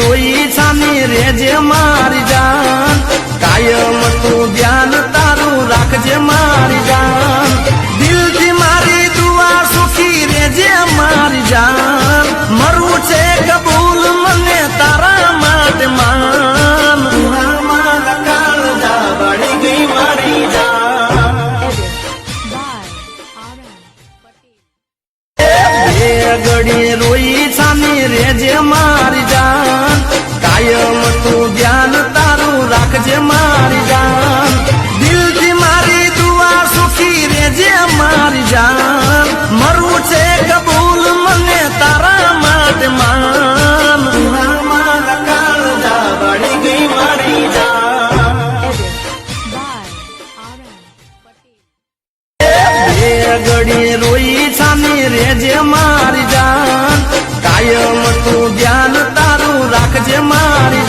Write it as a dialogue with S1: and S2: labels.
S1: रोई छानी रेजे मारी जान कायम तू ध्यान तारू राखजे मारी जान दिल थी मारी दुआ सुखी रेजे मारी जान मरू छे कबूल मने तारा माटे मान मारा काळजा बड़ी गई मारी जान गड़ी रोई छानी रेजे मारी जान कायम तू ध्यान तारू राखजे मारी जान दिल थी मारी दुआ सुखी रेजे मारी जान मरू छे कबूल मने तारा माटे मान मारा काळजा बड़ी गई मारी जान गड़ी रोई छानी रेजे मारी जान कायम तू ध्यान तारू राखजे मारी